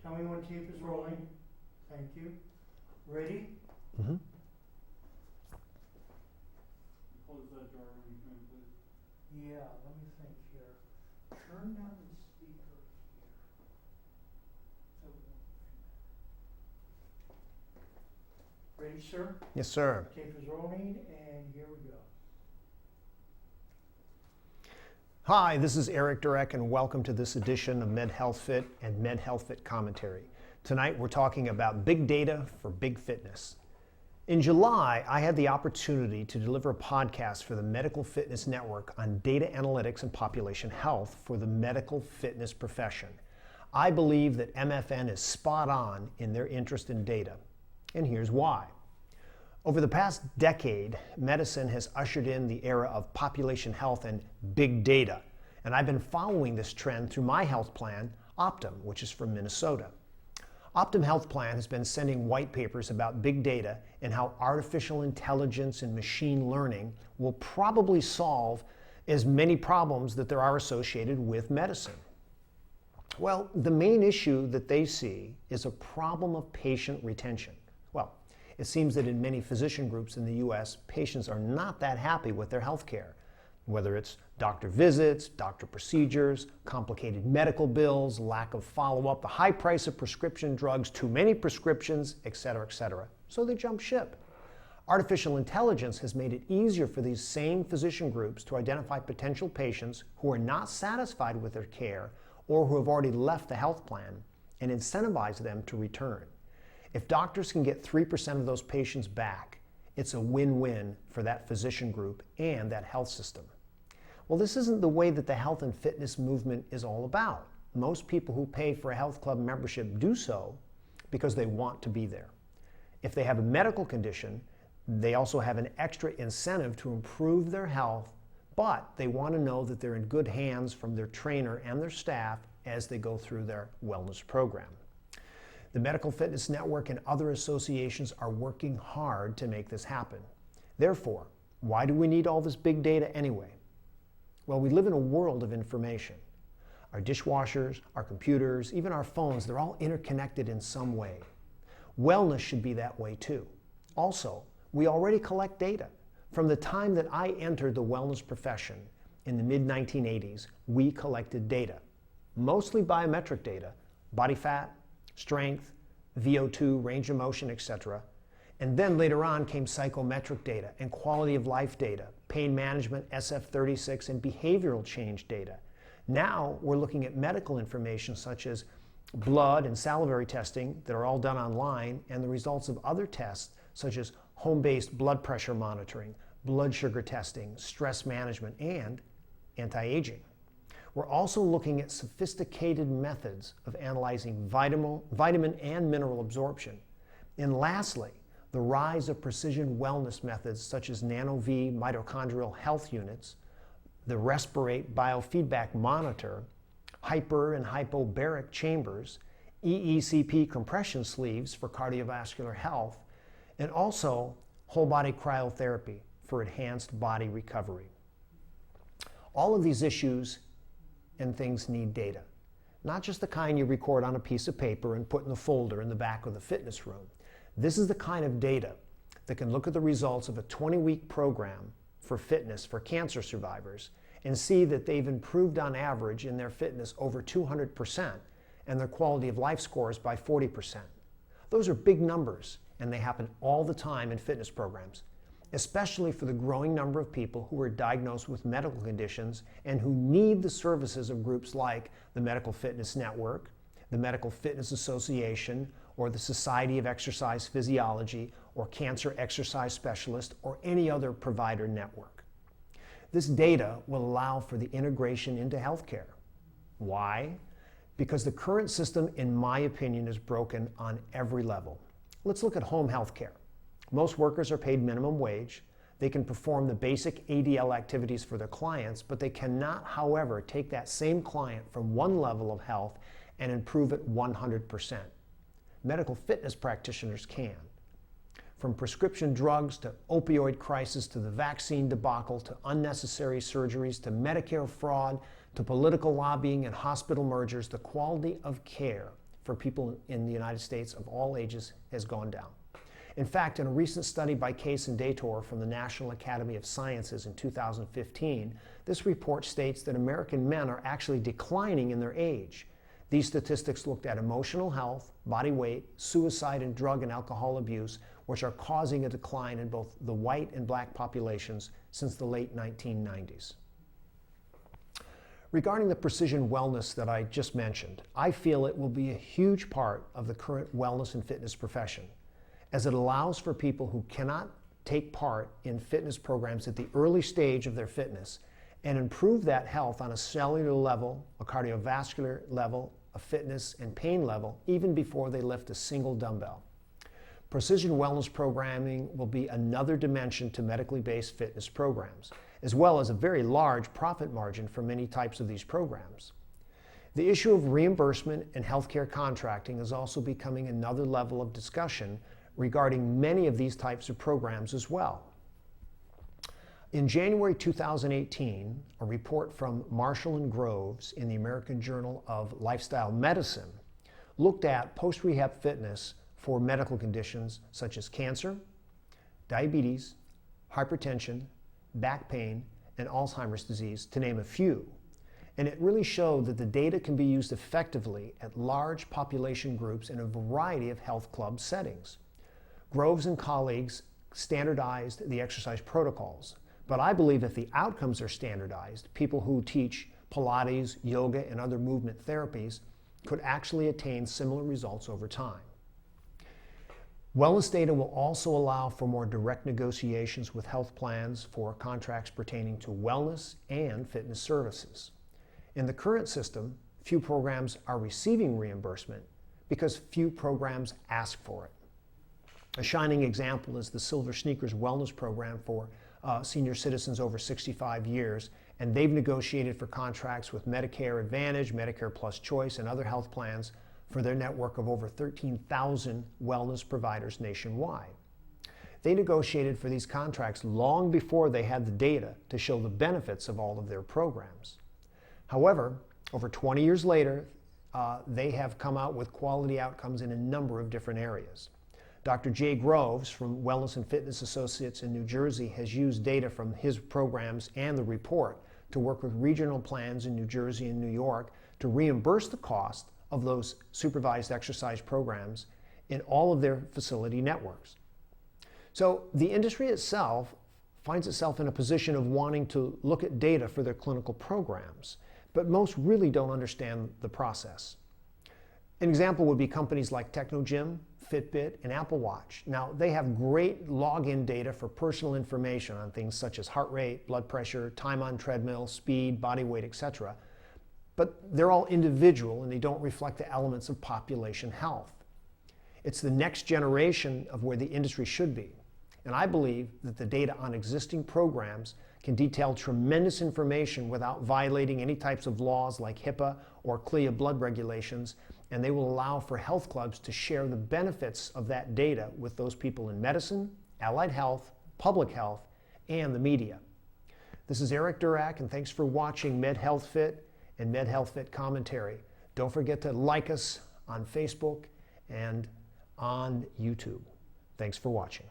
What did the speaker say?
Tell me when tape is rolling. Thank you. Ready? Mm-hmm. Close that door when you come in, please. Yeah, let me think here. Turn down the speaker here. So we won't- Ready, sir? Yes, sir. Tape is rolling, and here we go. Hi, this is Eric Durek, and welcome to this edition of Med Health Fit and Med Health Fit Commentary. Tonight we're talking about big data for big fitness. In July, I had the opportunity to deliver a podcast for the Medical Fitness Network on data analytics and population health for the medical fitness profession. I believe that MFN is spot on in their interest in data, and here's why. Over the past decade, medicine has ushered in the era of population health and big data, and I've been following this trend through my health plan, Optum, which is from Minnesota. Optum Health Plan has been sending white papers about big data and how artificial intelligence and machine learning will probably solve as many problems that there are associated with medicine. Well, the main issue that they see is a problem of patient retention. Well, it seems that in many physician groups in the U.S., patients are not that happy with their health care, whether it's doctor visits, doctor procedures, complicated medical bills, lack of follow-up, the high price of prescription drugs, too many prescriptions, etc., etc. So they jump ship. Artificial intelligence has made it easier for these same physician groups to identify potential patients who are not satisfied with their care or who have already left the health plan and incentivize them to return. If doctors can get 3% of those patients back, it's a win-win for that physician group and that health system. Well, this isn't the way that the health and fitness movement is all about. Most people who pay for a health club membership do so because they want to be there. If they have a medical condition, they also have an extra incentive to improve their health, but they want to know that they're in good hands from their trainer and their staff as they go through their wellness program. The Medical Fitness Network and other associations are working hard to make this happen. Therefore, why do we need all this big data anyway? Well, we live in a world of information. Our dishwashers, our computers, even our phones, they're all interconnected in some way. Wellness should be that way too. Also, we already collect data. From the time that I entered the wellness profession in the mid-1980s, we collected data, mostly biometric data, body fat, strength, VO2, range of motion, etc. And then later on came psychometric data and quality of life data, pain management, SF36, and behavioral change data. Now we're looking at medical information such as blood and salivary testing that are all done online, and the results of other tests such as home-based blood pressure monitoring, blood sugar testing, stress management, and anti-aging. We're also looking at sophisticated methods of analyzing vitamin and mineral absorption. And lastly, the rise of precision wellness methods such as nano-V mitochondrial health units, the Respirate biofeedback monitor, hyper and hypobaric chambers, EECP compression sleeves for cardiovascular health, and also whole body cryotherapy for enhanced body recovery. All of these issues and things need data, not just the kind you record on a piece of paper and put in the folder in the back of the fitness room. This is the kind of data that can look at the results of a 20-week program for fitness for cancer survivors and see that they've improved on average in their fitness over 200% and their quality of life scores by 40%. Those are big numbers, and they happen all the time in fitness programs, especially for the growing number of people who are diagnosed with medical conditions and who need the services of groups like the Medical Fitness Network, the Medical Fitness Association, or the Society of Exercise Physiology, or Cancer Exercise Specialist, or any other provider network. This data will allow for the integration into healthcare. Why? Because the current system, in my opinion, is broken on every level. Let's look at home healthcare. Most workers are paid minimum wage. They can perform the basic ADL activities for their clients, but they cannot, however, take that same client from one level of health and improve it 100%. Medical fitness practitioners can. From prescription drugs to opioid crisis to the vaccine debacle to unnecessary surgeries to Medicare fraud to political lobbying and hospital mergers, the quality of care for people in the United States of all ages has gone down. In fact, in a recent study by Case and Dator from the National Academy of Sciences in 2015, this report states that American men are actually declining in their age. These statistics looked at emotional health, body weight, suicide, and drug and alcohol abuse, which are causing a decline in both the white and black populations since the late 1990s. Regarding the precision wellness that I just mentioned, I feel it will be a huge part of the current wellness and fitness profession, as it allows for people who cannot take part in fitness programs at the early stage of their fitness and improve that health on a cellular level, a cardiovascular level, a fitness and pain level, even before they lift a single dumbbell. Precision wellness programming will be another dimension to medically based fitness programs, as well as a very large profit margin for many types of these programs. The issue of reimbursement and healthcare contracting is also becoming another level of discussion regarding many of these types of programs as well. In January 2018, a report from Marshall and Groves in the American Journal of Lifestyle Medicine looked at post-rehab fitness for medical conditions such as cancer, diabetes, hypertension, back pain, and Alzheimer's disease, to name a few. And it really showed that the data can be used effectively at large population groups in a variety of health club settings. Groves and colleagues standardized the exercise protocols, but I believe if the outcomes are standardized, people who teach Pilates, yoga, and other movement therapies could actually attain similar results over time. Wellness data will also allow for more direct negotiations with health plans for contracts pertaining to wellness and fitness services. In the current system, few programs are receiving reimbursement because few programs ask for it. A shining example is the Silver Sneakers Wellness Program for senior citizens over 65 years, and they've negotiated for contracts with Medicare Advantage, Medicare Plus Choice, and other health plans for their network of over 13,000 wellness providers nationwide. They negotiated for these contracts long before they had the data to show the benefits of all of their programs. However, over 20 years later, they have come out with quality outcomes in a number of different areas. Dr. Jay Groves from Wellness and Fitness Associates in New Jersey has used data from his programs and the report to work with regional plans in New Jersey and New York to reimburse the cost of those supervised exercise programs in all of their facility networks. So the industry itself finds itself in a position of wanting to look at data for their clinical programs, but most really don't understand the process. An example would be companies like Technogym, Fitbit, and Apple Watch. Now, they have great login data for personal information on things such as heart rate, blood pressure, time on treadmill, speed, body weight, etc. But they're all individual and they don't reflect the elements of population health. It's the next generation of where the industry should be. And I believe that the data on existing programs can detail tremendous information without violating any types of laws like HIPAA or CLIA blood regulations, and they will allow for health clubs to share the benefits of that data with those people in medicine, allied health, public health, and the media. This is Eric Durak, and thanks for watching MedHealthFit and MedHealthFit Commentary. Don't forget to like us on Facebook and on YouTube. Thanks for watching.